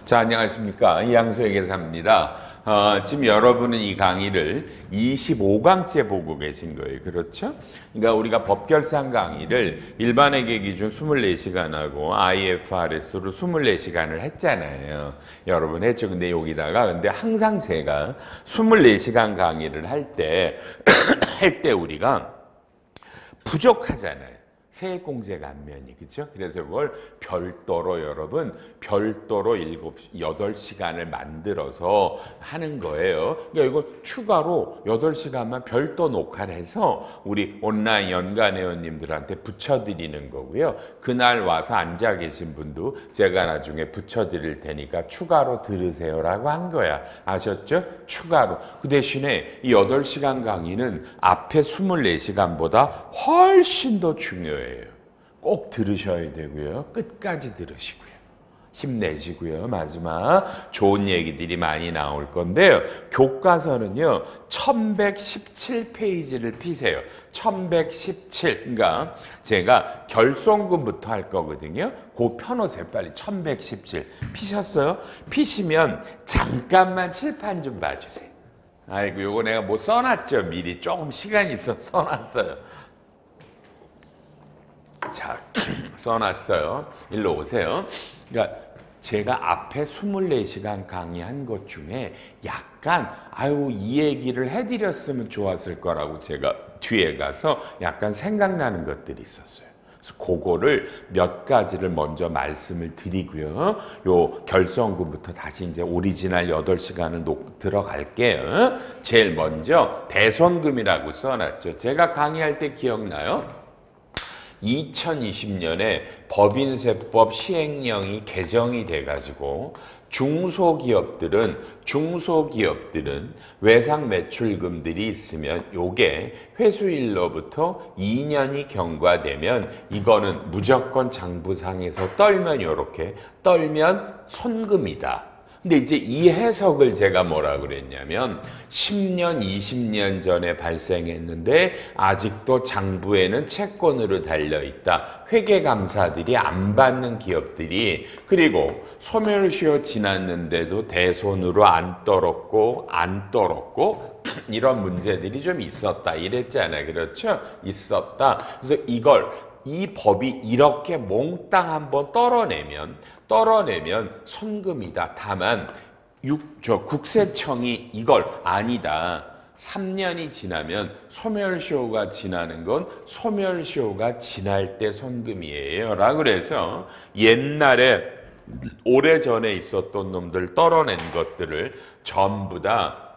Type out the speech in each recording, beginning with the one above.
자, 안녕하십니까. 이양수의 계사입니다. 지금 여러분은 이 강의를 25강째 보고 계신 거예요. 그렇죠? 그러니까 우리가 법결상 강의를 일반회계 기준 24시간하고 IFRS로 24시간을 했잖아요. 여러분 했죠. 근데 여기다가 근데 항상 제가 24시간 강의를 할 때 우리가 부족하잖아요. 세액공제가 안면이, 그죠? 그래서 그걸 별도로 여러분, 별도로 8시간을 만들어서 하는 거예요. 그러니까 이걸 추가로 8시간만 별도 녹화를 해서 우리 온라인 연간 회원님들한테 붙여드리는 거고요. 그날 와서 앉아 계신 분도 제가 나중에 붙여드릴 테니까 추가로 들으세요라고 한 거야. 아셨죠? 추가로. 그 대신에 이 8시간 강의는 앞에 24시간보다 훨씬 더 중요해요. 꼭 들으셔야 되고요. 끝까지 들으시고요. 힘내시고요. 마지막 좋은 얘기들이 많이 나올 건데요. 교과서는요. 1117페이지를 피세요. 1117. 그러니까 제가 결손금부터 할 거거든요. 그 펴놓으세요. 빨리. 1117. 피셨어요? 피시면 잠깐만 칠판 좀 봐주세요. 아이고 요거 내가 뭐 써놨죠. 미리 조금 시간이 있어 써놨어요. 자, 써놨어요. 일로 오세요. 그러니까 제가 앞에 24시간 강의한 것 중에 약간 이 얘기를 해드렸으면 좋았을 거라고 제가 뒤에 가서 약간 생각나는 것들이 있었어요. 그래서 그거를 몇 가지를 먼저 말씀을 드리고요. 요 결손금부터 다시 이제 오리지널 8시간을 들어갈게요. 제일 먼저 대손금이라고 써놨죠. 제가 강의할 때 기억나요? 2020년에 법인세법 시행령이 개정이 돼가지고 중소기업들은 외상 매출금들이 있으면 요게 회수일로부터 2년이 경과되면 이거는 무조건 장부상에서 떨면 손금이다. 근데 이제 이 해석을 제가 뭐라 그랬냐면 10년, 20년 전에 발생했는데 아직도 장부에는 채권으로 달려있다. 회계감사들이 안 받는 기업들이 그리고 소멸시효 지났는데도 대손으로 안 떨었고 이런 문제들이 좀 있었다. 이랬잖아요. 그렇죠? 있었다. 그래서 이 법이 이렇게 몽땅 한번 떨어내면 손금이다. 다만 국세청이 이걸 아니다. 3년이 지나면 소멸시효가 지나는 건 소멸시효가 지날 때 손금이에요. 라고 그래서 옛날에 오래전에 있었던 놈들 떨어낸 것들을 전부 다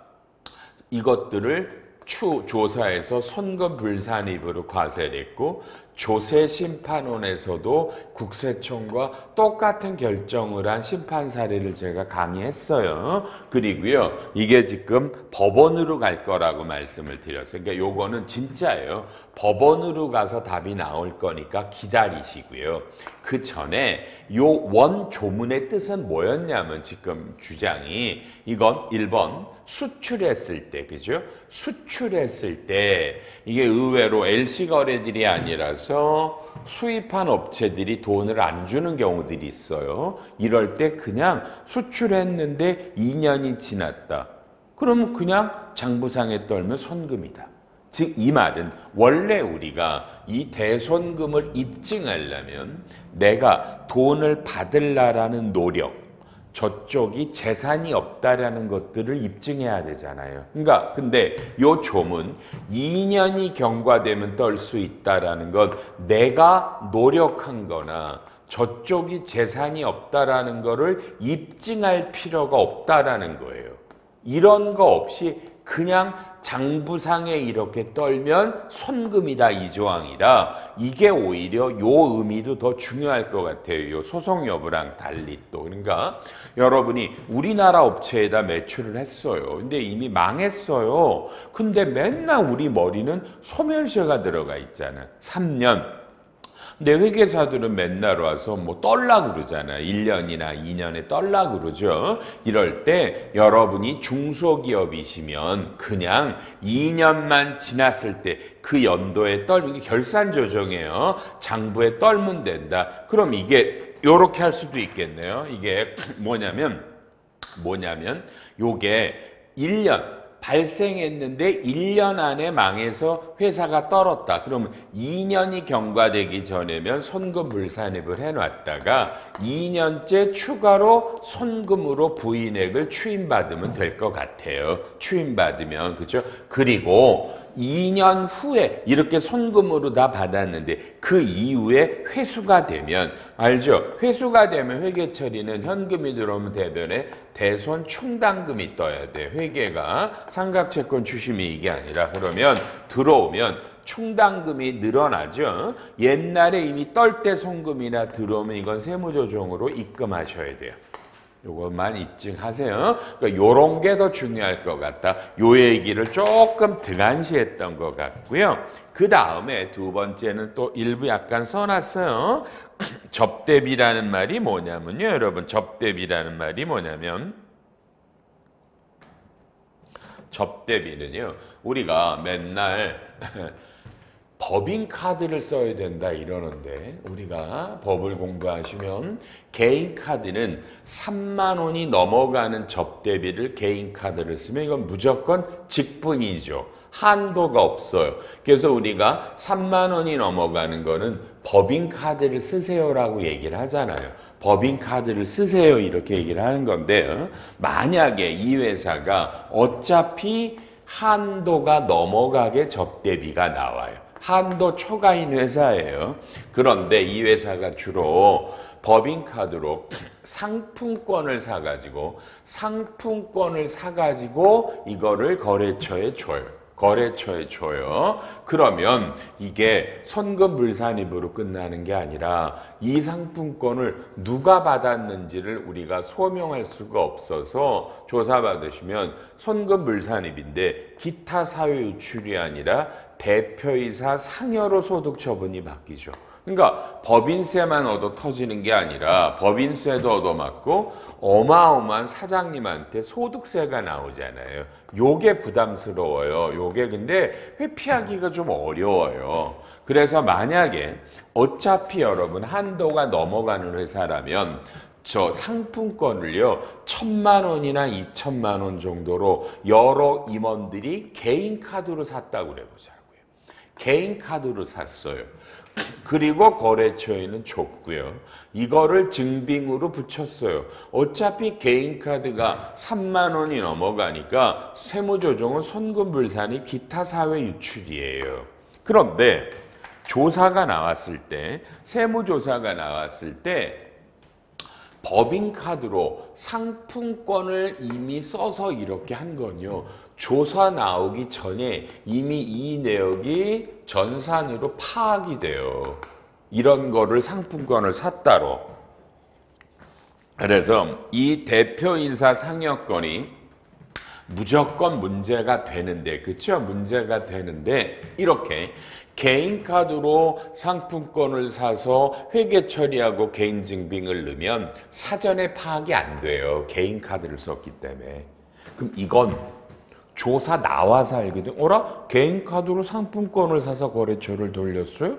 이것들을 조사해서 손금불산입으로 과세를 했고 조세심판원에서도 국세청과 똑같은 결정을 한 심판 사례를 제가 강의했어요. 그리고요, 이게 지금 법원으로 갈 거라고 말씀을 드렸어요. 그러니까 요거는 진짜예요. 법원으로 가서 답이 나올 거니까 기다리시고요. 그 전에 요 원조문의 뜻은 뭐였냐면 지금 주장이 이건 1번 수출했을 때, 그죠? 수출했을 때 이게 의외로 LC 거래들이 아니라서 수입한 업체들이 돈을 안 주는 경우들이 있어요. 이럴 때 그냥 수출했는데 2년이 지났다. 그러면 그냥 장부상에 떨면 손금이다. 즉 이 말은 원래 우리가 이 대손금을 입증하려면 내가 돈을 받으려라는 노력, 저쪽이 재산이 없다라는 것들을 입증해야 되잖아요. 그러니까 근데 요 조문 2년이 경과되면 떨 수 있다라는 것 내가 노력한 거나 저쪽이 재산이 없다라는 거를 입증할 필요가 없다라는 거예요. 이런 거 없이 그냥 장부상에 이렇게 떨면 손금이다 이 조항이라 이게 오히려 요 의미도 더 중요할 것 같아요. 요 소송 여부랑 달리 또 그러니까 여러분이 우리나라 업체에다 매출을 했어요. 근데 이미 망했어요. 근데 맨날 우리 머리는 소멸시효가 들어가 있잖아. 3년. 근데 회계사들은 맨날 와서 뭐 떨라고 그러잖아요. 1년이나 2년에 떨라고 그러죠. 이럴 때 여러분이 중소기업이시면 그냥 2년만 지났을 때 그 연도에 이게 결산 조정이에요. 장부에 떨면 된다. 그럼 이게 요렇게 할 수도 있겠네요. 이게 뭐냐면 요게 1년 발생했는데 1년 안에 망해서 회사가 떨었다. 그러면 2년이 경과되기 전에면 손금 불산입을 해놨다가 2년째 추가로 손금으로 부인액을 추임받으면 될 것 같아요. 추임받으면. 그죠? 그리고 2년 후에 이렇게 손금으로 다 받았는데 그 이후에 회수가 되면 알죠? 회수가 되면 회계처리는 현금이 들어오면 대변에 대손 충당금이 떠야 돼. 회계가 상각채권 추심이익이 아니라 그러면 들어오면 충당금이 늘어나죠. 옛날에 이미 떨 때 손금이나 들어오면 이건 세무조정으로 입금하셔야 돼요. 요것만 입증하세요. 그러니까 요런 게 더 중요할 것 같다. 요 얘기를 조금 등한시했던 것 같고요. 그 다음에 두 번째는 또 일부 약간 써놨어요. 접대비라는 말이 뭐냐면요. 여러분 접대비라는 말이 뭐냐면 접대비는요. 우리가 맨날 법인카드를 써야 된다 이러는데 우리가 법을 공부하시면 개인카드는 3만 원이 넘어가는 접대비를 개인카드를 쓰면 이건 무조건 직분이죠. 한도가 없어요. 그래서 우리가 3만 원이 넘어가는 거는 법인카드를 쓰세요라고 얘기를 하잖아요. 법인카드를 쓰세요 이렇게 얘기를 하는 건데 만약에 이 회사가 어차피 한도가 넘어가게 접대비가 나와요. 한도 초과인 회사예요. 그런데 이 회사가 주로 법인카드로 상품권을 사가지고 이거를 거래처에 줘요. 그러면 이게 손금불산입으로 끝나는 게 아니라 이 상품권을 누가 받았는지를 우리가 소명할 수가 없어서 조사받으시면 손금불산입인데 기타 사회유출이 아니라 대표이사 상여로 소득처분이 바뀌죠. 그러니까 법인세만 얻어 터지는 게 아니라 법인세도 얻어맞고 어마어마한 사장님한테 소득세가 나오잖아요. 요게 부담스러워요. 요게 근데 회피하기가 좀 어려워요. 그래서 만약에 어차피 여러분 한도가 넘어가는 회사라면 저 상품권을요 1,000만 원이나 2,000만 원 정도로 여러 임원들이 개인 카드로 샀다고 그래보자고요. 개인 카드로 샀어요. 그리고 거래처에는 줬고요. 이거를 증빙으로 붙였어요. 어차피 개인카드가 3만 원이 넘어가니까 세무조정은 손금불산이 기타 사회 유출이에요. 그런데 조사가 나왔을 때, 세무조사가 나왔을 때 법인카드로 상품권을 이미 써서 이렇게 한 건요. 조사 나오기 전에 이미 이 내역이 전산으로 파악이 돼요. 이런 거를 상품권을 샀다로. 그래서 이 대표이사 상여건이 무조건 문제가 되는데, 그렇죠? 문제가 되는데 이렇게 개인카드로 상품권을 사서 회계 처리하고 개인 증빙을 넣으면 사전에 파악이 안 돼요. 개인카드를 썼기 때문에. 그럼 이건 조사 나와서 알게 돼. 어라? 개인카드로 상품권을 사서 거래처를 돌렸어요?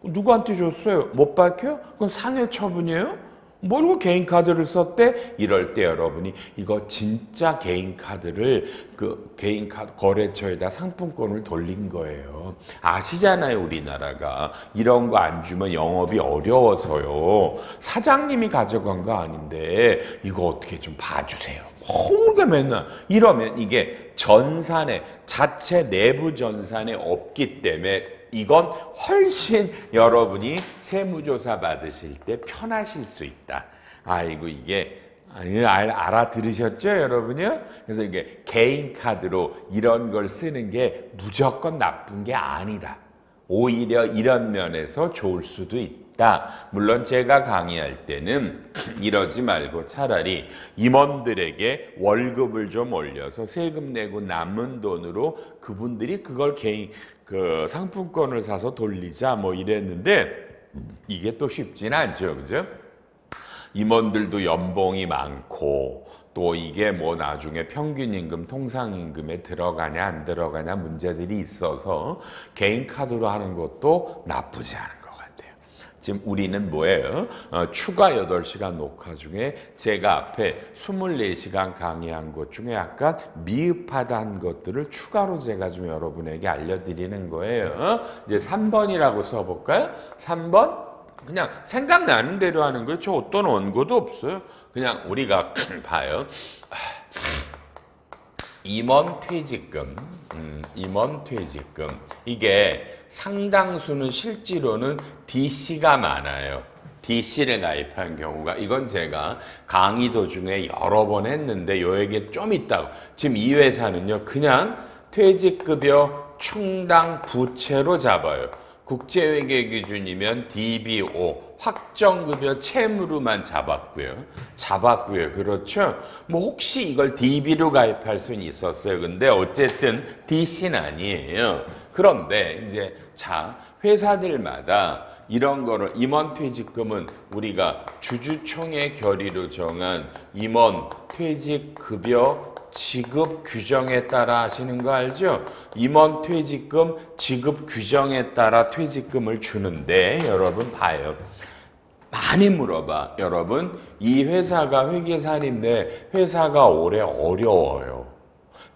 누구한테 줬어요? 못 밝혀요? 그건 상해 처분이에요? 모르고 개인카드를 썼대? 이럴 때 여러분이 이거 진짜 개인카드를 그 개인카드 거래처에다 상품권을 돌린 거예요. 아시잖아요, 우리나라가. 이런 거 안 주면 영업이 어려워서요. 사장님이 가져간 거 아닌데 이거 어떻게 좀 봐주세요. 모르게 맨날 이러면 이게 전산에 자체 내부 전산에 없기 때문에 이건 훨씬 여러분이 세무조사 받으실 때 편하실 수 있다. 아이고 이게 알아들으셨죠 여러분이요? 그래서 이게 개인카드로 이런 걸 쓰는 게 무조건 나쁜 게 아니다. 오히려 이런 면에서 좋을 수도 있다. 물론 제가 강의할 때는 이러지 말고 차라리 임원들에게 월급을 좀 올려서 세금 내고 남은 돈으로 그분들이 그걸 개인 그 상품권을 사서 돌리자 뭐 이랬는데 이게 또 쉽진 않죠. 그죠? 임원들도 연봉이 많고 또 이게 뭐 나중에 평균임금, 통상임금에 들어가냐 안 들어가냐 문제들이 있어서 개인 카드로 하는 것도 나쁘지 않은 것 같아요. 지금 우리는 뭐예요? 추가 8시간 녹화 중에 제가 앞에 24시간 강의한 것 중에 약간 미흡하다는 것들을 추가로 제가 좀 여러분에게 알려드리는 거예요. 이제 3번이라고 써볼까요? 3번? 그냥 생각나는 대로 하는 거예요. 저 어떤 원고도 없어요. 그냥 우리가 봐요. 임원 퇴직금, 임원 퇴직금. 이게 상당수는 실제로는 DC가 많아요. DC를 가입한 경우가 이건 제가 강의 도중에 여러 번 했는데 요 얘기 좀 있다고. 지금 이 회사는요. 그냥 퇴직급여 충당 부채로 잡아요. 국제회계 기준이면 DBO 확정급여 채무로만 잡았고요. 그렇죠? 뭐 혹시 이걸 DB로 가입할 수는 있었어요. 근데 어쨌든 DC는 아니에요. 그런데 이제 자 회사들마다 이런 거를 임원퇴직금은 우리가 주주총회 결의로 정한 임원퇴직급여 지급 규정에 따라 하시는 거 알죠? 임원퇴직금 지급 규정에 따라 퇴직금을 주는데 여러분 봐요. 많이 물어봐. 여러분 이 회사가 회계사인데 회사가 올해 어려워요.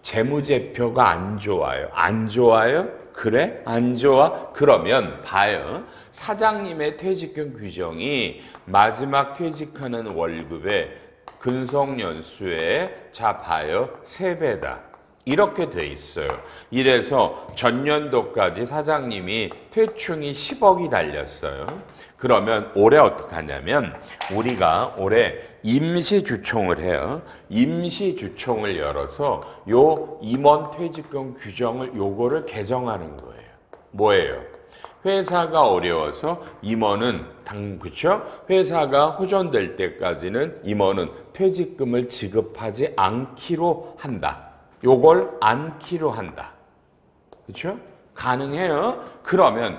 재무제표가 안 좋아요. 안 좋아요? 그래? 안 좋아? 그러면 봐요. 사장님의 퇴직금 규정이 마지막 퇴직하는 월급의 근속연수에 자 봐요. 3배다. 이렇게 돼 있어요. 이래서 전년도까지 사장님이 퇴충이 10억이 달렸어요. 그러면 올해 어떻게 하냐면 우리가 올해 임시주총을 해요. 임시주총을 열어서 요 임원퇴직금 규정을 요거를 개정하는 거예요. 뭐예요? 회사가 어려워서 임원은 그쵸? 회사가 호전될 때까지는 임원은 퇴직금을 지급하지 않기로 한다. 요걸 않기로 한다. 그렇죠? 가능해요. 그러면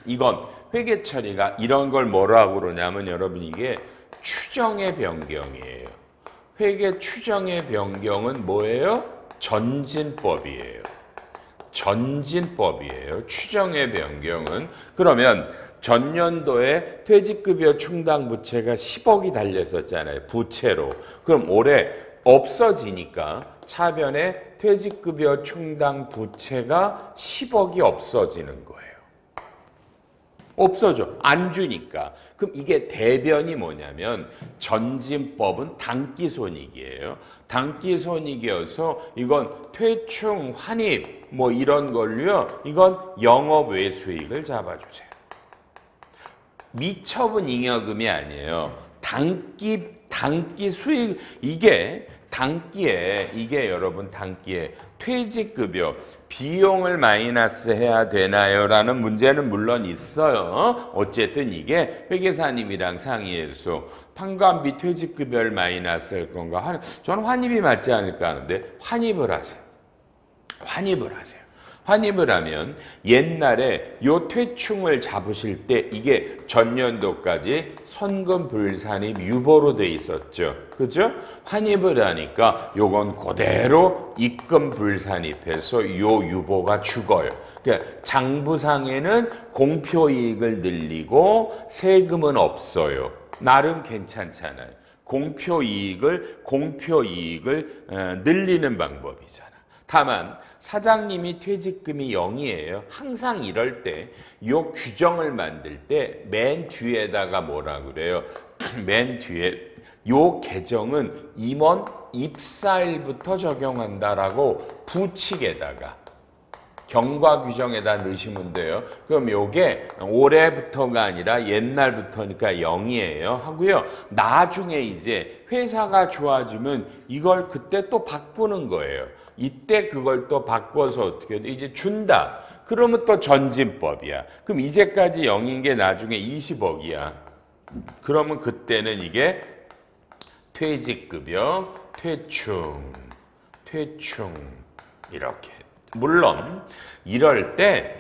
이건 회계 처리가 이런 걸 뭐라고 그러냐면 여러분 이게 추정의 변경이에요. 회계 추정의 변경은 뭐예요? 전진법이에요. 전진법이에요. 추정의 변경은. 그러면 전년도에 퇴직급여 충당 부채가 10억이 달렸었잖아요. 부채로. 그럼 올해 없어지니까 차변에 퇴직급여 충당 부채가 10억이 없어지는 거예요. 없어져. 안 주니까. 그럼 이게 대변이 뭐냐면 전진법은 단기손익이에요. 단기손익이어서 이건 퇴충, 환입 뭐 이런 걸로요. 이건 영업외수익을 잡아주세요. 미처분 잉여금이 아니에요. 단기 수익 이게 단기에 이게 여러분 단기에 퇴직급여 비용을 마이너스 해야 되나요? 라는 문제는 물론 있어요. 어쨌든 이게 회계사님이랑 상의해서 판관비 퇴직급여를 마이너스 할 건가? 저는 환입이 맞지 않을까 하는데 환입을 하세요. 환입을 하세요. 환입을 하면 옛날에 요 퇴충을 잡으실 때 이게 전년도까지 선금 불산입 유보로 돼 있었죠. 그죠? 환입을 하니까 요건 그대로 입금 불산입해서 요 유보가 죽어요. 그러니까 장부상에는 공표이익을 늘리고 세금은 없어요. 나름 괜찮잖아요. 공표이익을 늘리는 방법이잖아. 다만 사장님이 퇴직금이 0이에요. 항상 이럴 때 이 규정을 만들 때 맨 뒤에다가 뭐라 그래요? 맨 뒤에 요 개정은 임원 입사일부터 적용한다라고 부칙에다가 경과 규정에다 넣으시면 돼요. 그럼 요게 올해부터가 아니라 옛날부터니까 0이에요. 하고요. 나중에 이제 회사가 좋아지면 이걸 그때 또 바꾸는 거예요. 이때 그걸 또 바꿔서 어떻게 해야 돼? 이제 준다. 그러면 또 전진법이야. 그럼 이제까지 0인 게 나중에 20억이야. 그러면 그때는 이게 퇴직급여, 퇴충 이렇게. 물론 이럴 때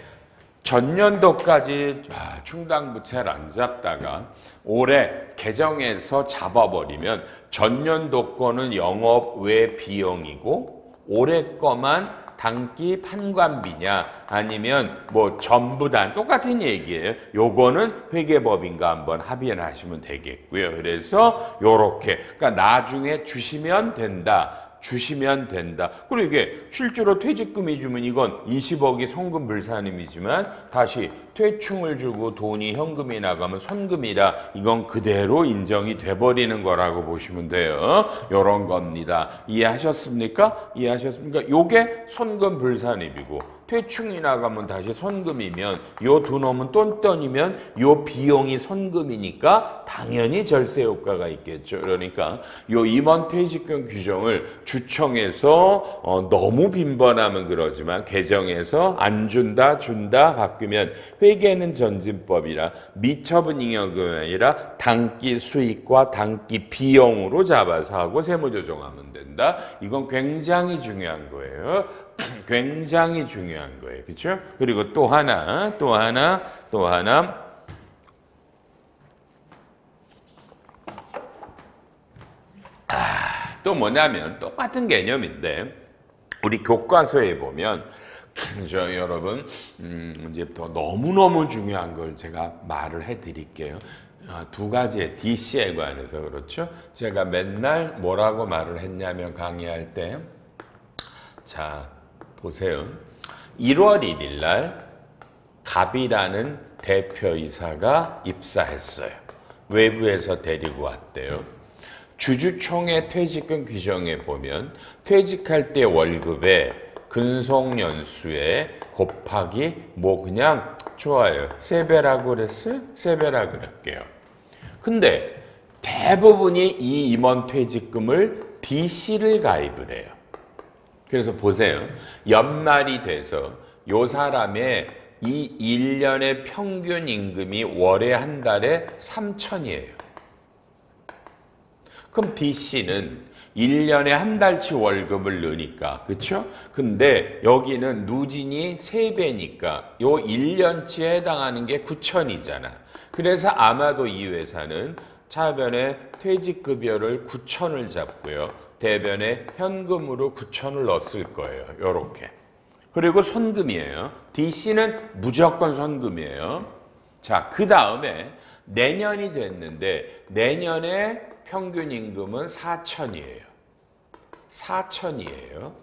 전년도까지 충당부채를 안 잡다가 올해 개정해서 잡아버리면 전년도 거는 영업 외 비용이고 올해 거만 단기 판관비냐 아니면 뭐 전부 다 똑같은 얘기예요. 요거는 회계법인과 한번 합의를 하시면 되겠고요. 그래서 요렇게 그러니까 나중에 주시면 된다. 주시면 된다. 그리고 이게 실제로 퇴직금이 주면 이건 20억이 송금불산임이지만 다시 퇴충을 주고 돈이 현금이 나가면 손금이라 이건 그대로 인정이 돼버리는 거라고 보시면 돼요. 요런 겁니다. 이해하셨습니까? 이해하셨습니까? 요게 손금불산입이고 퇴충이 나가면 다시 손금이면 요 두 놈은 똔똔이면 요 비용이 손금이니까 당연히 절세 효과가 있겠죠. 그러니까 요 임원 퇴직금 규정을 주청에서 너무 빈번하면 그러지만 개정해서 안 준다 준다 바뀌면 회계는 전진법이라 미처분 잉여금이 아니라 단기 수익과 단기 비용으로 잡아서 하고 세무조정하면 된다. 이건 굉장히 중요한 거예요. 굉장히 중요한 거예요. 그렇죠? 그리고 또 하나 또 뭐냐면 똑같은 개념인데 우리 교과서에 보면 저 여러분 이제부터 너무너무 중요한 걸 제가 말을 해드릴게요. 두 가지의 DC에 관해서 그렇죠? 제가 맨날 뭐라고 말을 했냐면 강의할 때 자 보세요. 1월 1일 날 갑이라는 대표이사가 입사했어요. 외부에서 데리고 왔대요. 주주총회 퇴직금 규정에 보면 퇴직할 때 월급에 근속연수에 곱하기 뭐 그냥 좋아요. 3배라고 그랬어요? 3배라고 그럴게요. 근데 대부분이 이 임원 퇴직금을 DC를 가입을 해요. 그래서 보세요. 연말이 돼서 요 사람의 이 1년의 평균 임금이 월에 한 달에 3천이에요. 그럼 DC는 1년에 한 달치 월급을 넣으니까 그렇죠? 근데 여기는 누진이 3배니까 요 1년치에 해당하는 게 9천이잖아. 그래서 아마도 이 회사는 차변에 퇴직급여를 9천을 잡고요. 대변에 현금으로 9천을 넣었을 거예요. 요렇게. 그리고 손금이에요. DC는 무조건 손금이에요. 자, 그 다음에 내년이 됐는데 내년에 평균 임금은 4천이에요. 4천이에요.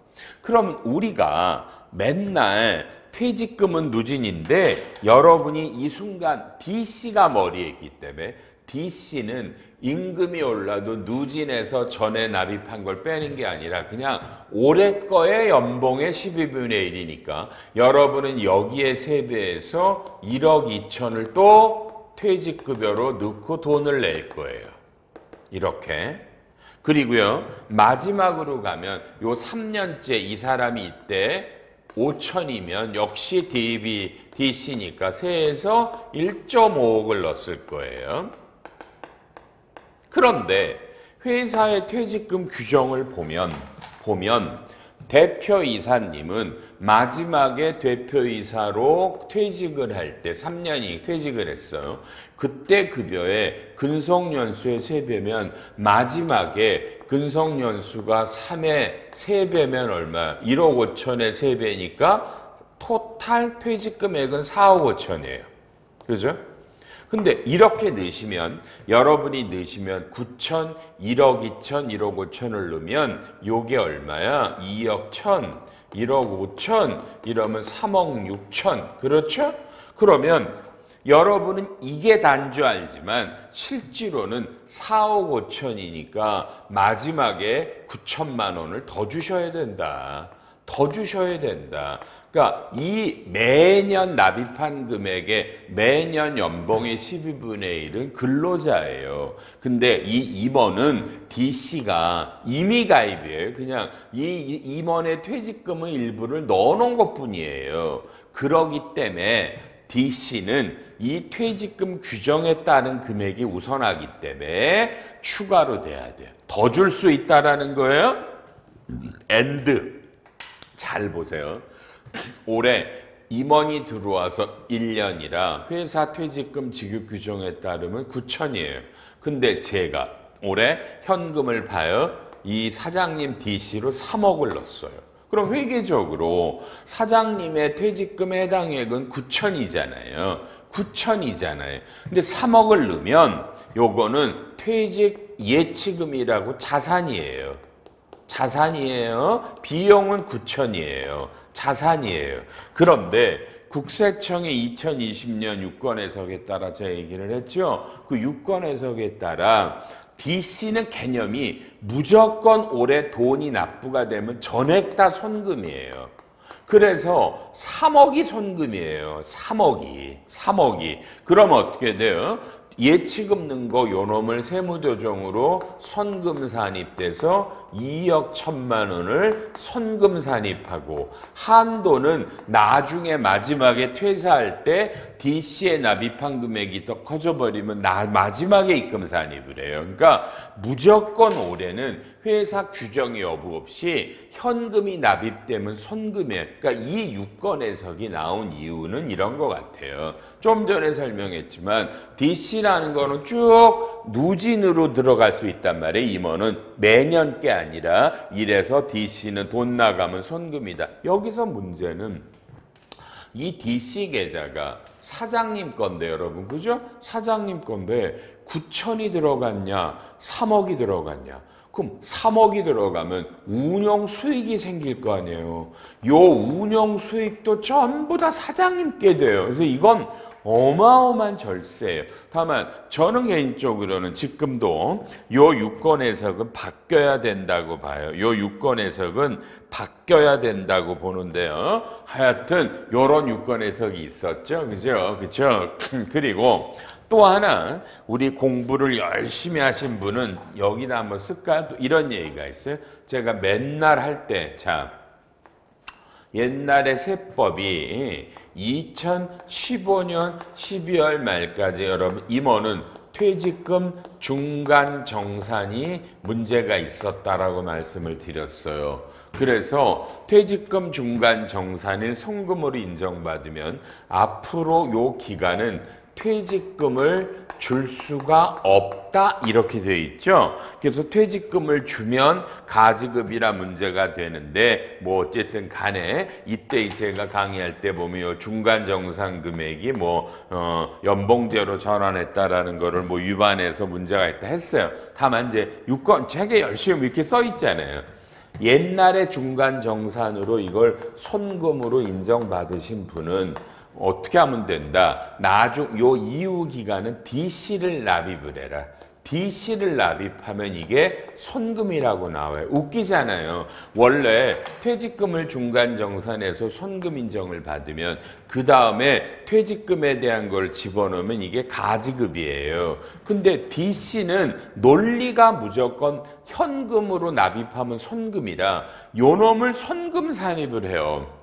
그럼 우리가 맨날 퇴직금은 누진인데 여러분이 이 순간 DC가 머리에 있기 때문에 DC는 임금이 올라도 누진에서 전에 납입한 걸 빼는 게 아니라 그냥 올해 거의 연봉의 12분의 1이니까 여러분은 여기에 세배해서 1억 2천을 또 퇴직급여로 넣고 돈을 낼 거예요. 이렇게. 그리고요, 마지막으로 가면 요 3년째 이 사람이 이때 5천이면 역시 DC니까 세에서 1.5억을 넣었을 거예요. 그런데 회사의 퇴직금 규정을 보면 대표이사님은 마지막에 대표이사로 퇴직을 할 때 3년이 퇴직을 했어요. 그때 급여에 근속연수의 3배면 마지막에 근속연수가 3의 3배면 얼마? 1억 5천의 3배니까 토탈 퇴직금액은 4억 5천이에요. 그죠? 근데 이렇게 넣으시면 여러분이 넣으시면 9천, 1억 2천, 1억 5천을 넣으면 요게 얼마야? 2억 1천, 1억 5천 이러면 3억 6천. 그렇죠? 그러면 여러분은 이게 단 줄 알지만 실제로는 4억 5천이니까 마지막에 9천만 원을 더 주셔야 된다. 더 주셔야 된다. 그러니까 이 매년 납입한 금액의 매년 연봉의 12분의 1은 근로자예요. 근데 이 임원은 DC가 임의 가입이에요. 그냥 이 임원의 퇴직금의 일부를 넣어놓은 것뿐이에요. 그러기 때문에 DC는 이 퇴직금 규정에 따른 금액이 우선하기 때문에 추가로 돼야 돼요. 더 줄 수 있다라는 거예요. 엔드. 잘 보세요. 올해 임원이 들어와서 1년이라 회사 퇴직금 지급 규정에 따르면 9천이에요. 근데 제가 올해 현금을 봐요. 이 사장님 DC로 3억을 넣었어요. 그럼 회계적으로 사장님의 퇴직금에 해당액은 9천이잖아요. 9천이잖아요. 근데 3억을 넣으면 요거는 퇴직 예치금이라고 자산이에요. 자산이에요. 비용은 9천이에요. 자산이에요. 그런데 국세청의 2020년 유권 해석에 따라 제가 얘기를 했죠. 그 유권 해석에 따라 DC는 개념이 무조건 올해 돈이 납부가 되면 전액 다 손금이에요. 그래서 3억이 손금이에요. 3억이. 그럼 어떻게 돼요? 예치금 넣은 거 요놈을 세무조정으로 손금 산입돼서 2억 1천만 원을 손금 산입하고 한도는 나중에 마지막에 퇴사할 때 DC에 납입한 금액이 더 커져버리면 마지막에 입금 산입을 해요. 그러니까 무조건 올해는 회사 규정 여부 없이 현금이 납입되면 손금이에요. 그러니까 이 유권 해석이 나온 이유는 이런 것 같아요. 좀 전에 설명했지만 DC라는 거는 쭉 누진으로 들어갈 수 있단 말이에요. 임원은 매년 게 아니라 이래서 DC는 돈 나가면 손금이다. 여기서 문제는 이 DC 계좌가 사장님 건데 여러분 그죠? 사장님 건데 9천이 들어갔냐 3억이 들어갔냐 그럼 3억이 들어가면 운영 수익이 생길 거 아니에요. 요 운영 수익도 전부 다 사장님께 돼요. 그래서 이건 어마어마한 절세예요. 다만 저는 개인적으로는 지금도 요 유권 해석은 바뀌어야 된다고 봐요. 요 유권 해석은 바뀌어야 된다고 보는데요. 하여튼 요런 유권 해석이 있었죠. 그죠? 그리고 또 하나 우리 공부를 열심히 하신 분은 여기다 한번 쓸까? 이런 얘기가 있어요. 제가 맨날 할 때 참 옛날에 세법이 2015년 12월 말까지 여러분 임원은 퇴직금 중간 정산이 문제가 있었다라고 말씀을 드렸어요. 그래서 퇴직금 중간 정산을 송금으로 인정받으면 앞으로 요 기간은 퇴직금을 줄 수가 없다 이렇게 되어 있죠. 그래서 퇴직금을 주면 가지급이라 문제가 되는데 뭐 어쨌든 간에 이때 제가 강의할 때 보면 요 중간정산 금액이 연봉제로 전환했다라는 거를 위반해서 문제가 있다 했어요. 다만 이제 유권 책에 열심히 이렇게 써 있잖아요. 옛날에 중간정산으로 이걸 손금으로 인정받으신 분은 어떻게 하면 된다? 요 이후 기간은 DC를 납입을 해라. DC를 납입하면 이게 손금이라고 나와요. 웃기잖아요. 원래 퇴직금을 중간정산해서 손금 인정을 받으면 그 다음에 퇴직금에 대한 걸 집어넣으면 이게 가지급이에요. 근데 DC는 논리가 무조건 현금으로 납입하면 손금이라 요놈을 손금 산입을 해요.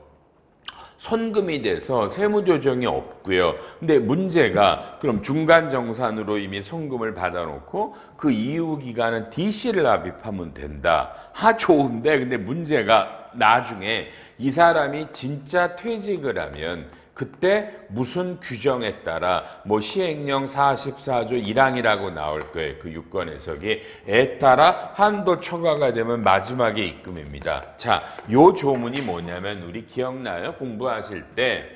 손금이 돼서 세무조정이 없고요. 근데 문제가 그럼 중간정산으로 이미 손금을 받아놓고 그 이후 기간은 DC를 납입하면 된다. 좋은데 근데 문제가 나중에 이 사람이 진짜 퇴직을 하면 그때 무슨 규정에 따라 시행령 44조 1항이라고 나올 거예요. 그 유권 해석에 따라 한도 초과가 되면 마지막에 입금입니다. 자, 요 조문이 뭐냐면 우리 기억나요? 공부하실 때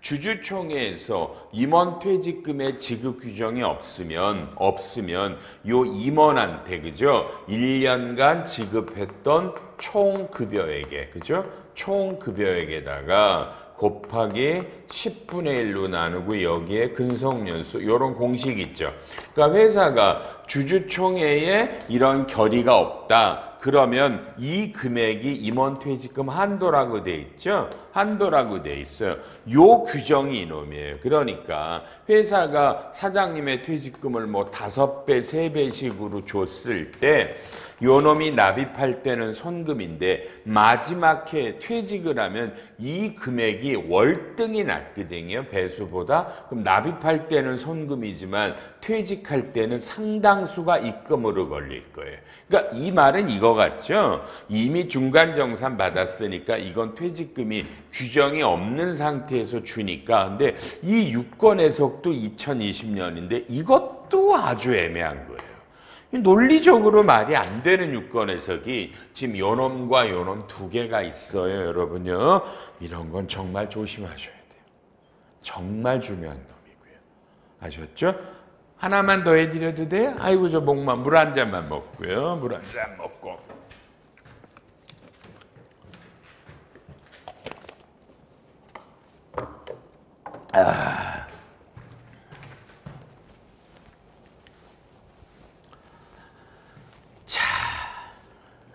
주주총회에서 임원 퇴직금의 지급 규정이 없으면 요 임원한테 그죠? 1년간 지급했던 총 급여액에 그죠? 총 급여액에다가 곱하기 10분의 1로 나누고 여기에 근속연수 이런 공식이 있죠. 그러니까 회사가 주주총회에 이런 결의가 없다. 그러면 이 금액이 임원퇴직금 한도라고 돼 있죠. 한도라고 돼 있어요. 요 규정이 이놈이에요. 그러니까 회사가 사장님의 퇴직금을 5배, 3배씩으로 줬을 때 요놈이 납입할 때는 손금인데 마지막 해 퇴직을 하면 이 금액이 월등히 낮거든요. 배수보다. 그럼 납입할 때는 손금이지만 퇴직할 때는 상당수가 입금으로 걸릴 거예요. 그러니까 이 말은 이거 같죠. 이미 중간정산 받았으니까 이건 퇴직금이 규정이 없는 상태에서 주니까. 근데 이 유권 해석도 2020년인데 이것도 아주 애매한 거예요. 논리적으로 말이 안 되는 유권 해석이 지금 요놈과 요놈 두 개가 있어요, 여러분요. 이런 건 정말 조심하셔야 돼요. 정말 중요한 놈이고요. 아셨죠? 하나만 더 해드려도 돼요? 아이고, 저 목만 물 한 잔만 먹고요. 물 한 잔 먹고.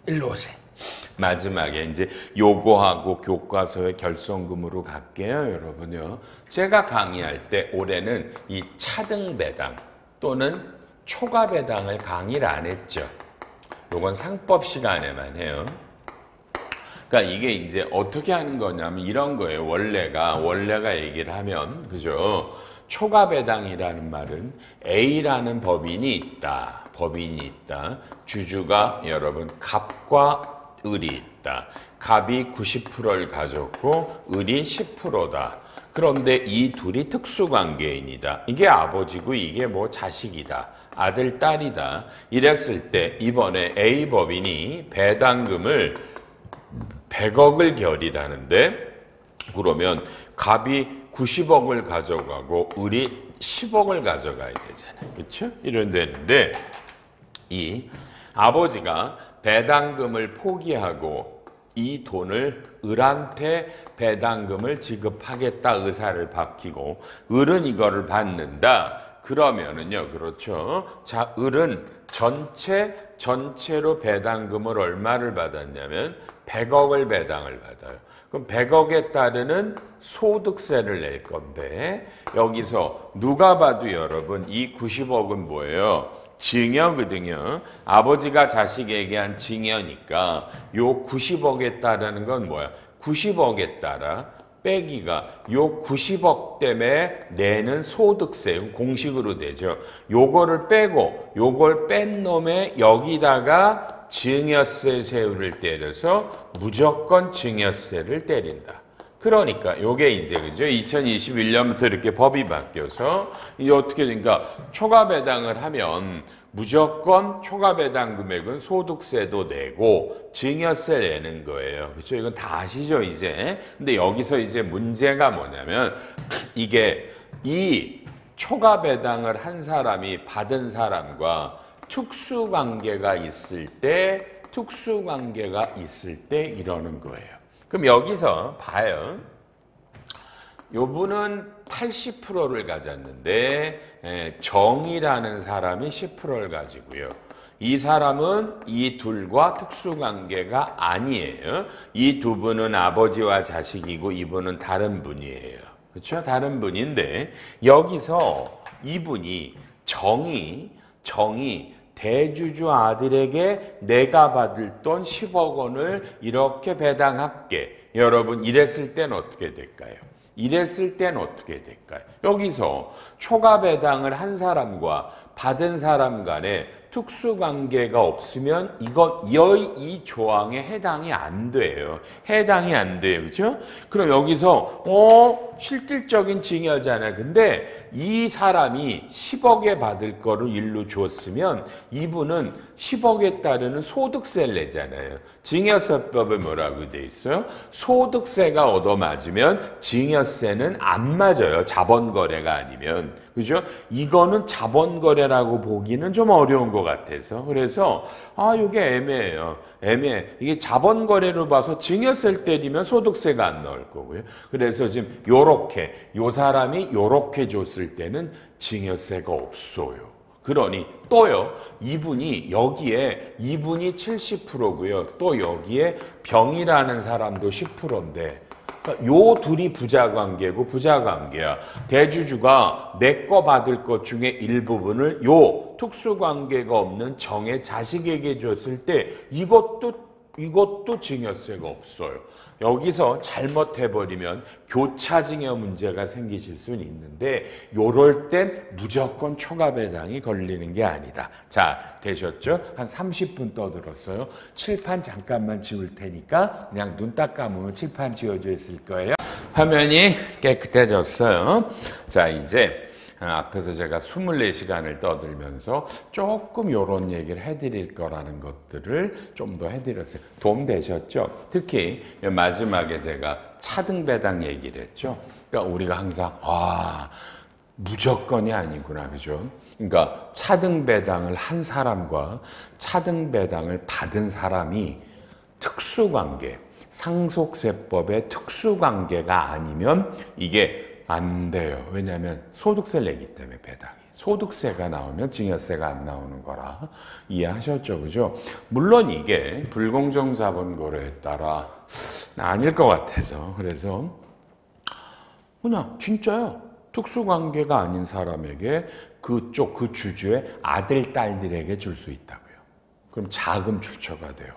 일로 오세요. 마지막에 이제 요거하고 교과서의 결성금으로 갈게요, 여러분요. 제가 강의할 때 올해는 이 차등 배당 또는 초과 배당을 강의를 안 했죠. 요건 상법 시간에만 해요. 그러니까 이게 이제 어떻게 하는 거냐면 이런 거예요. 원래가 얘기를 하면, 그죠? 초과 배당이라는 말은 A라는 법인이 있다. 주주가 여러분 갑과 을이 있다. 갑이 90%를 가졌고 을이 10%다. 그런데 이 둘이 특수관계인이다. 이게 아버지고 이게 뭐 자식이다. 아들, 딸이다. 이랬을 때 이번에 A 법인이 배당금을 100억을 결의하는데 그러면 갑이 90억을 가져가고 을이 10억을 가져가야 되잖아요. 그렇죠? 이런 데인데 이 아버지가 배당금을 포기하고 이 돈을 을한테 배당금을 지급하겠다 의사를 밝히고 을은 이거를 받는다. 그러면은요, 그렇죠. 자, 을은 전체로 배당금을 얼마를 받았냐면 100억을 배당을 받아요. 그럼 100억에 따르는 소득세를 낼 건데 여기서 누가 봐도 여러분 이 90억은 뭐예요? 증여거든요. 아버지가 자식에게 한 증여니까 요 90억에 따르는 건 뭐야? 90억에 따라 빼기가 요 90억 때문에 내는 소득세, 공식으로 되죠. 요거를 빼고 요걸 뺀 놈에 여기다가 증여세 세율을 때려서 무조건 증여세를 때린다. 그러니까 요게 이제 그죠? 2021년부터 이렇게 법이 바뀌어서 이게 어떻게 되니까 초과 배당을 하면 무조건 초과 배당 금액은 소득세도 내고 증여세 내는 거예요. 그렇죠? 이건 다 아시죠, 이제? 근데 여기서 이제 문제가 뭐냐면 이게 이 초과 배당을 한 사람이 받은 사람과 특수관계가 있을 때 이러는 거예요. 그럼 여기서 봐요. 요분은 80%를 가졌는데 정이라는 사람이 10%를 가지고요. 이 사람은 이 둘과 특수관계가 아니에요. 이 두 분은 아버지와 자식이고 이분은 다른 분이에요. 그렇죠? 다른 분인데 여기서 이분이 정이 대주주 아들에게 내가 받을 돈 10억 원을 이렇게 배당할게. 여러분 이랬을 땐 어떻게 될까요? 여기서 초과 배당을 한 사람과 받은 사람 간에 특수관계가 없으면 이 조항에 해당이 안 돼요. 그렇죠? 그럼 여기서 실질적인 증여잖아요. 근데 이 사람이 10억에 받을 거를 일로 줬으면 이분은 10억에 따르는 소득세를 내잖아요. 증여세법에 뭐라고 돼 있어요? 소득세가 얻어맞으면 증여세는 안 맞아요. 자본거래가 아니면. 그죠? 이거는 자본거래라고 보기는 좀 어려운 것 같아서. 그래서, 이게 애매해요. 이게 자본거래로 봐서 증여세를 때리면 소득세가 안 나올 거고요. 그래서 지금 요 사람이 요렇게 줬을 때는 증여세가 없어요. 그러니 또요, 이분이 70%고요. 또 여기에 병이라는 사람도 10%인데, 요 둘이 부자관계야. 대주주가 내 거 받을 것 중에 일부분을 요 특수관계가 없는 정의 자식에게 줬을 때 이것도 증여세가 없어요. 여기서 잘못해버리면 교차증여 문제가 생기실 수는 있는데 요럴 땐 무조건 초과배당이 걸리는 게 아니다. 자, 되셨죠? 한 30분 떠들었어요. 칠판 잠깐만 지울 테니까 그냥 눈 딱 감으면 칠판 지워져 있을 거예요. 화면이 깨끗해졌어요. 자, 이제 앞에서 제가 24시간을 떠들면서 조금 요런 얘기를 해드릴 거라는 것들을 좀 더 해드렸어요. 도움 되셨죠? 특히 마지막에 제가 차등배당 얘기를 했죠. 그러니까 우리가 항상 무조건이 아니구나, 그죠? 그러니까 차등배당을 한 사람과 차등배당을 받은 사람이 특수관계, 상속세법의 특수관계가 아니면 이게 안 돼요. 왜냐하면 소득세를 내기 때문에 배당이. 소득세가 나오면 증여세가 안 나오는 거라 이해하셨죠, 그죠? 물론 이게 불공정 자본거래에 따라 아닐 것 같아서 그래서 그냥 진짜요. 특수관계가 아닌 사람에게 그쪽 그 주주의 아들, 딸들에게 줄 수 있다고요. 그럼 자금 출처가 돼요.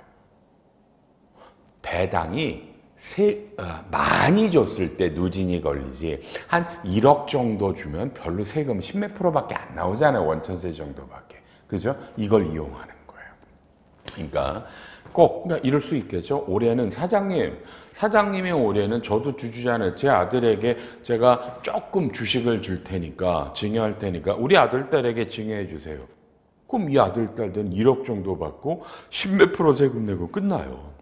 배당이 많이 줬을 때 누진이 걸리지 한 1억 정도 주면 별로 세금 10몇 프로밖에 안 나오잖아요. 원천세 정도밖에. 그죠? 이걸 이용하는 거예요. 그러니까 꼭 이럴 수 있겠죠. 올해는 사장님이 올해는 저도 주주잖아요. 제 아들에게 제가 조금 주식을 줄 테니까 증여할 테니까 우리 아들, 딸에게 증여해 주세요. 그럼 이 아들, 딸들은 1억 정도 받고 10몇 프로 세금 내고 끝나요.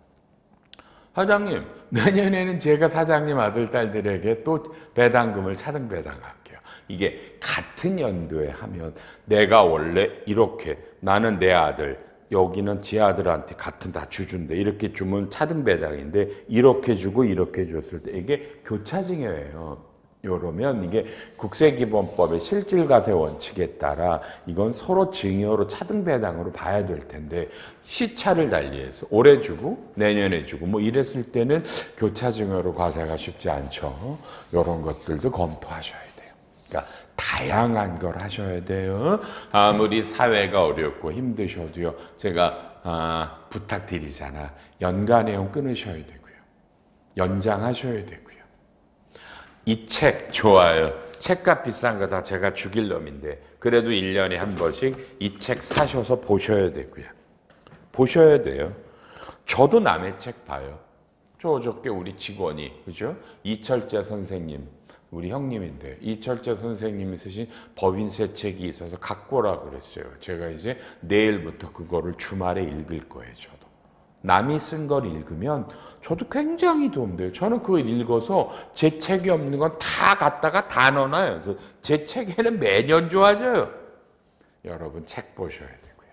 사장님, 내년에는 제가 사장님 아들, 딸들에게 또 배당금을 차등 배당할게요. 이게 같은 연도에 하면 내가 원래 이렇게 나는 내 아들, 여기는 지 아들한테 같은 다 주주인데 이렇게 주면 차등 배당인데 이렇게 주고 이렇게 줬을 때 이게 교차증여예요. 이러면 이게 국세기본법의 실질과세 원칙에 따라 이건 서로 증여로 차등 배당으로 봐야 될 텐데 시차를 달리해서 올해 주고 내년에 주고 뭐 이랬을 때는 교차증여로 과세가 쉽지 않죠. 이런 것들도 검토하셔야 돼요. 그러니까 다양한 걸 하셔야 돼요. 아무리 사회가 어렵고 힘드셔도요. 제가 부탁드리잖아. 연가 내용 끊으셔야 되고요. 연장하셔야 되고요. 이 책 좋아요. 책값 비싼 거 다 제가 죽일 놈인데 그래도 1년에 한 번씩 이 책 사셔서 보셔야 되고요. 보셔야 돼요. 저도 남의 책 봐요. 저 어저께 우리 직원이 그죠? 이철재 선생님 우리 형님인데 이철재 선생님이 쓰신 법인세 책이 있어서 갖고 오라 그랬어요. 제가 이제 내일부터 그거를 주말에 읽을 거예요. 저도. 남이 쓴 걸 읽으면 저도 굉장히 도움돼요. 저는 그거 읽어서 제 책이 없는 건 다 갖다가 다 넣어놔요. 그래서 제 책에는 매년 좋아져요. 여러분 책 보셔야 되고요.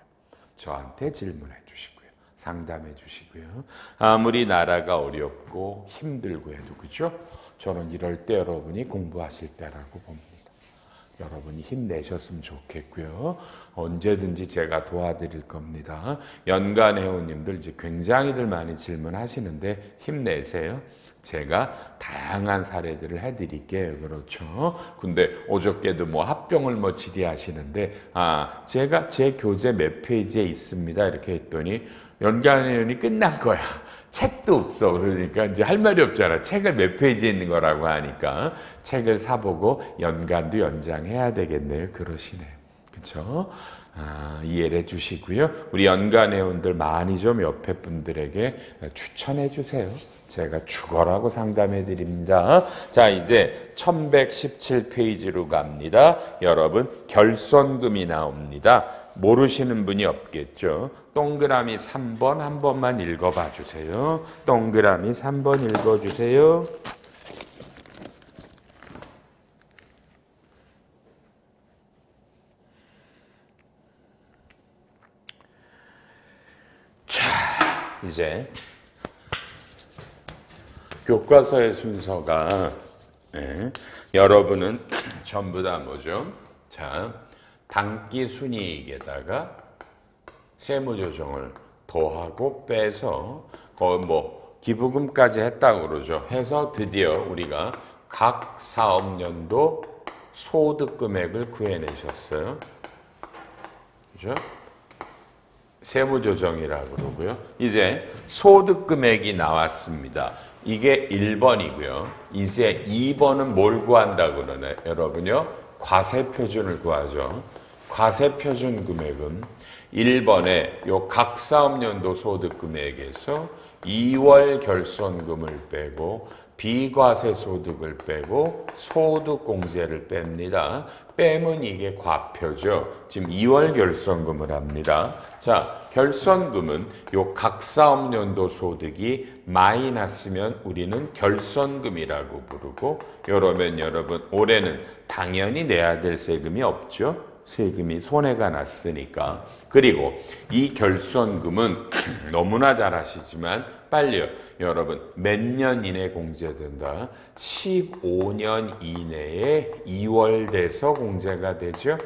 저한테 질문해 주시고요. 상담해 주시고요. 아무리 나라가 어렵고 힘들고 해도 그죠? 저는 이럴 때 여러분이 공부하실 때라고 봅니다. 여러분이 힘내셨으면 좋겠고요. 언제든지 제가 도와드릴 겁니다. 연간 회원님들 이제 굉장히들 많이 질문하시는데 힘내세요. 제가 다양한 사례들을 해드릴게요. 그렇죠. 근데 어저께도 뭐 합병을 뭐 질의하시는데 제가 제 교재 몇 페이지에 있습니다. 이렇게 했더니 연간 회원이 끝난 거야. 책도 없어. 그러니까 이제 할 말이 없잖아. 책을 몇 페이지에 있는 거라고 하니까 책을 사보고 연간도 연장해야 되겠네요. 그러시네요. 그렇죠? 이해를 해주시고요. 우리 연간 회원들 많이 좀 옆에 분들에게 추천해 주세요. 제가 죽어라고 상담해 드립니다. 자, 이제 1117페이지로 갑니다. 여러분, 결손금이 나옵니다. 모르시는 분이 없겠죠. 동그라미 3번 한 번만 읽어봐 주세요. 동그라미 3번 읽어주세요. 자, 이제 교과서의 순서가 여러분은 전부 다 뭐죠? 자, 당기 순이익에다가 세무조정을 더하고 빼서 거의 뭐 기부금까지 했다고 그러죠. 해서 드디어 우리가 각 사업년도 소득 금액을 구해내셨어요. 그죠? 세무조정이라고 그러고요. 이제 소득 금액이 나왔습니다. 이게 1번이고요. 이제 2번은 뭘 구한다고 그러나요? 여러분요. 과세표준을 구하죠. 과세표준 금액은 1번에 요 각 사업년도 소득 금액에서 2월 결손금을 빼고 비과세 소득을 빼고 소득공제를 뺍니다. 빼면 이게 과표죠. 지금 2월 결손금을 합니다. 자, 결손금은 요 각사업연도 소득이 마이너스면 우리는 결손금이라고 부르고, 이러면 여러분 올해는 당연히 내야 될 세금이 없죠. 세금이 손해가 났으니까. 그리고 이 결손금은 너무나 잘 아시지만 빨리요. 여러분 몇 년 이내 공제된다? 15년 이내에 2월 돼서 공제가 되죠.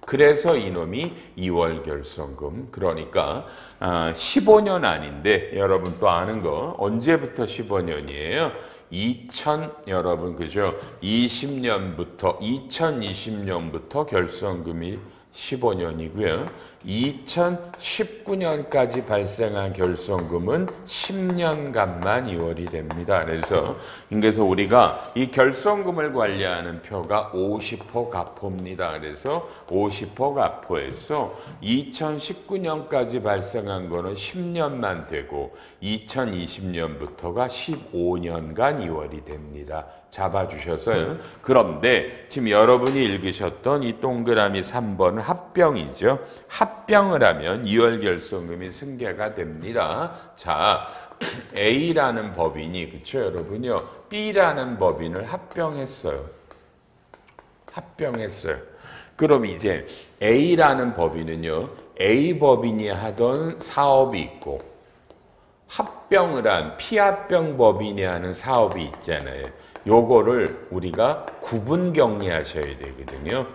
그래서 이놈이 2월 결손금. 그러니까 15년 아닌데 여러분 또 아는 거 언제부터 15년이에요? 여러분 그죠? 2020년부터 결손금이 15년이고요. 2019년까지 발생한 결손금은 10년간만 2월이 됩니다. 그래서 우리가 이 결손금을 관리하는 표가 50호 가포입니다. 그래서 50호 가포에서 2019년까지 발생한 거는 10년만 되고 2020년부터가 15년간 2월이 됩니다. 잡아주셔서요. 그런데 지금 여러분이 읽으셨던 이 동그라미 3번은 합병이죠. 합병을 하면 2월 결손금이 승계가 됩니다. 자, A라는 법인이, 그쵸 여러분요, B라는 법인을 합병했어요. 그럼 이제 A라는 법인은요, A 법인이 하던 사업이 있고 합병을 한 피합병 법인이 하는 사업이 있잖아요. 요거를 우리가 구분 격리하셔야 되거든요.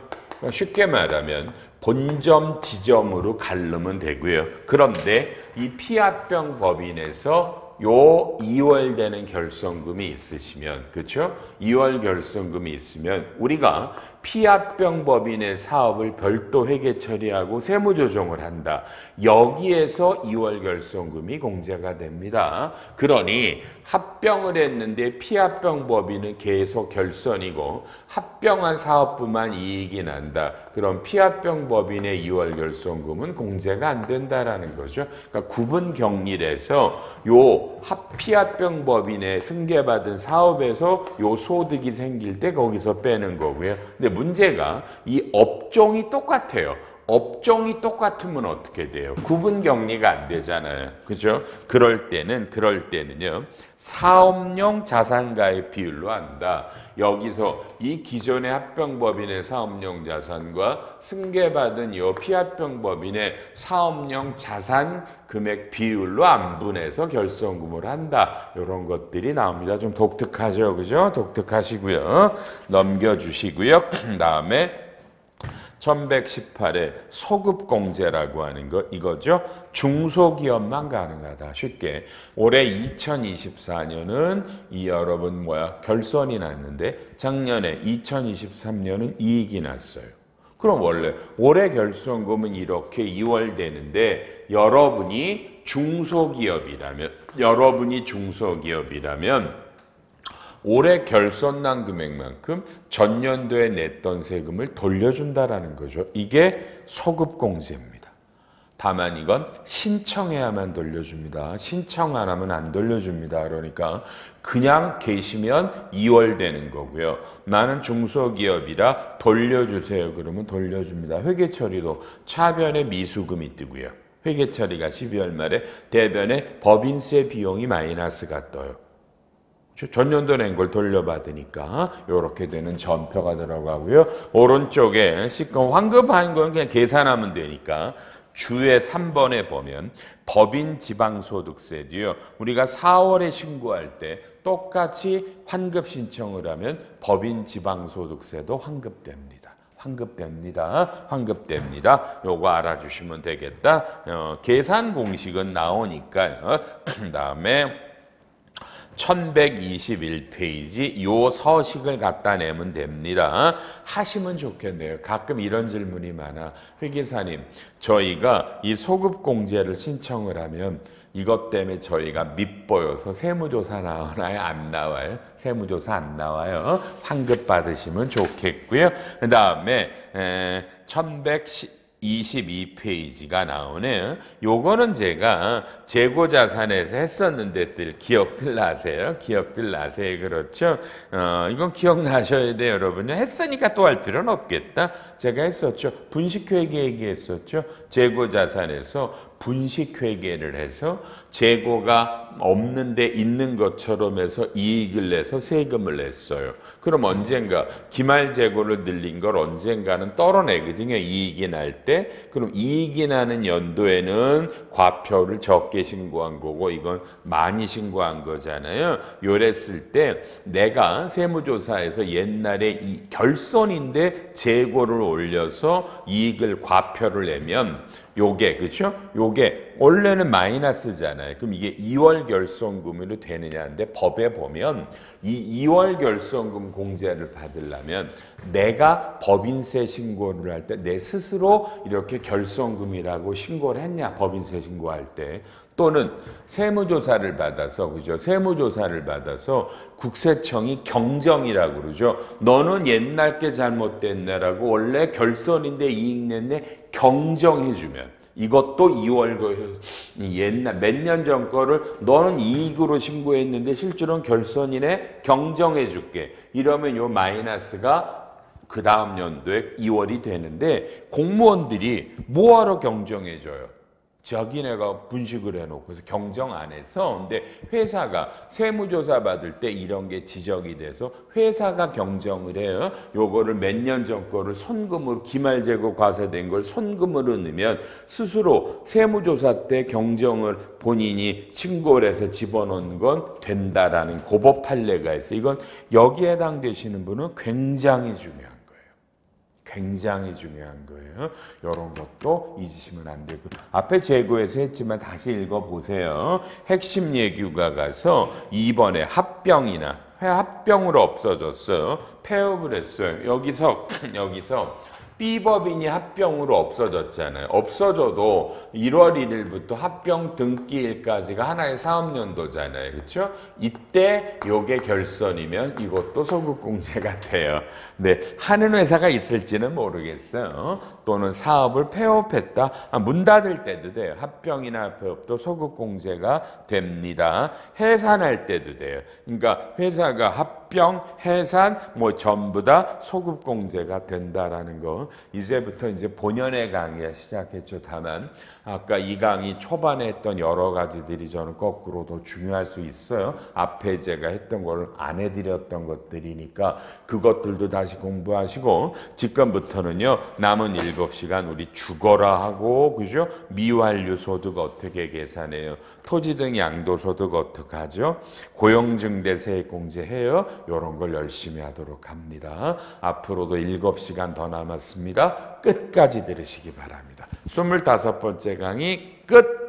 쉽게 말하면 본점, 지점으로 가르면 되고요. 그런데 이 피합병 법인에서 요 2월 되는 결손금이 있으시면, 그렇죠? 2월 결손금이 있으면 우리가 피합병 법인의 사업을 별도 회계 처리하고 세무조정을 한다. 여기에서 2월 결손금이 공제가 됩니다. 그러니 합병을 했는데 피합병 법인은 계속 결손이고 합병한 사업부만 이익이 난다. 그럼 피합병 법인의 2월 결손금은 공제가 안 된다라는 거죠. 그러니까 구분 격리해서 요 피합병 법인의 승계받은 사업에서 요 소득이 생길 때 거기서 빼는 거고요. 근데 문제가 이 업종이 똑같아요. 업종이 똑같으면 어떻게 돼요? 구분 격리가 안 되잖아요. 그죠? 그럴 때는요. 사업용 자산가의 비율로 한다. 여기서 이 기존의 합병법인의 사업용 자산과 승계받은 이 피합병법인의 사업용 자산 금액 비율로 안분해서 결손금을 한다. 이런 것들이 나옵니다. 좀 독특하죠. 그죠? 독특하시고요. 넘겨주시고요. 그 다음에 1118에 소급공제라고 하는 거 이거죠. 중소기업만 가능하다. 쉽게 올해 2024년은 이 여러분 결손이 났는데 작년에 2023년은 이익이 났어요. 그럼 원래 올해 결손금은 이렇게 2월 되는데 여러분이 중소기업이라면 올해 결손난 금액만큼 전년도에 냈던 세금을 돌려준다라는 거죠. 이게 소급공제입니다. 다만 이건 신청해야만 돌려줍니다. 신청 안 하면 안 돌려줍니다. 그러니까 그냥 계시면 2월 되는 거고요. 나는 중소기업이라 돌려주세요. 그러면 돌려줍니다. 회계처리도 차변에 미수금이 뜨고요. 회계처리가 12월 말에 대변에 법인세 비용이 마이너스가 떠요. 전년도 낸 걸 돌려받으니까 이렇게 되는 전표가 들어가고요. 오른쪽에 시금 환급한 건 그냥 계산하면 되니까 주에 3번에 보면 법인 지방소득세도요. 우리가 4월에 신고할 때 똑같이 환급 신청을 하면 법인 지방소득세도 환급됩니다. 요거 알아주시면 되겠다. 계산 공식은 나오니까요. 그 다음에 1121페이지 요 서식을 갖다 내면 됩니다. 하시면 좋겠네요. 가끔 이런 질문이 많아. 회계사님, 저희가 이 소급공제를 신청을 하면 이것 때문에 저희가 밑보여서 세무조사 나오나요? 안 나와요? 세무조사 안 나와요. 환급 받으시면 좋겠고요. 그 다음에 1112 22페이지가 나오네요. 요거는 제가 재고자산에서 했었는데 기억들 나세요? 기억들 나세요? 그렇죠? 이건 기억나셔야 돼요, 여러분요. 했으니까 또 할 필요는 없겠다. 제가 했었죠. 분식회계 얘기했었죠. 재고자산에서 분식회계를 해서 재고가 없는데 있는 것처럼 해서 이익을 내서 세금을 냈어요. 그럼 언젠가 기말재고를 늘린 걸 언젠가는 떨어내거든요. 이익이 날 때. 그럼 이익이 나는 연도에는 과표를 적게 신고한 거고 이건 많이 신고한 거잖아요. 요랬을 때 내가 세무조사에서 옛날에 이 결손인데 재고를 올려서 이익을 과표를 내면 요게 그렇죠? 요게 원래는 마이너스잖아요. 그럼 이게 2월 결손금으로 되느냐인데 법에 보면 이 2월 결손금 공제를 받으려면 내가 법인세 신고를 할 때 내 스스로 이렇게 결손금이라고 신고를 했냐 법인세 신고할 때 또는 세무조사를 받아서 그죠? 세무조사를 받아서 국세청이 경정이라고 그러죠. 너는 옛날 게 잘못됐네라고 원래 결손인데 이익 냈네 경정해주면 이것도 2월 옛날 몇 년 전 거를 너는 이익으로 신고했는데 실제로는 결손이네 경정해줄게. 이러면 요 마이너스가 그 다음 연도에 2월이 되는데 공무원들이 뭐하러 경정해줘요? 자기네가 분식을 해놓고서 경정 안 해서 근데 회사가 세무조사 받을 때 이런 게 지적이 돼서 회사가 경정을 해요. 요거를 몇 년 전 거를 손금으로 기말재고 과세된 걸 손금으로 넣으면 스스로 세무조사 때 경정을 본인이 신고를 해서 집어넣는 건 된다라는 고법 판례가 있어요. 이건 여기에 해당되시는 분은 굉장히 중요한 굉장히 중요한 거예요. 이런 것도 잊으시면 안 되고 앞에 재고에서 했지만 다시 읽어보세요. 핵심 예규가 가서 2번에 합병이나 합병으로 없어졌어요. 폐업을 했어요. 여기서 B법인이 합병으로 없어졌잖아요. 없어져도 1월 1일부터 합병 등기일까지가 하나의 사업연도잖아요. 그렇죠? 이때 요게 결손이면 이것도 소득공제가 돼요. 네, 하는 회사가 있을지는 모르겠어요. 또는 사업을 폐업했다. 문 닫을 때도 돼요. 합병이나 폐업도 소득공제가 됩니다. 해산할 때도 돼요. 그러니까 회사가 합병, 해산 뭐 전부 다 소득공제가 된다라는 거. 이제부터 이제 본연의 강의가 시작했죠. 다만 아까 이 강의 초반에 했던 여러 가지들이 저는 거꾸로 더 중요할 수 있어요. 앞에 제가 했던 걸 안 해드렸던 것들이니까 그것들도 다시 공부하시고 지금부터는요. 남은 7시간 우리 죽어라 하고 그죠? 미완료 소득 어떻게 계산해요? 토지 등 양도소득 어떻게 하죠? 고용증대 세액공제해요? 이런 걸 열심히 하도록 합니다. 앞으로도 7시간 더 남았습니다. 끝까지 들으시기 바랍니다. 25번째 강의 끝!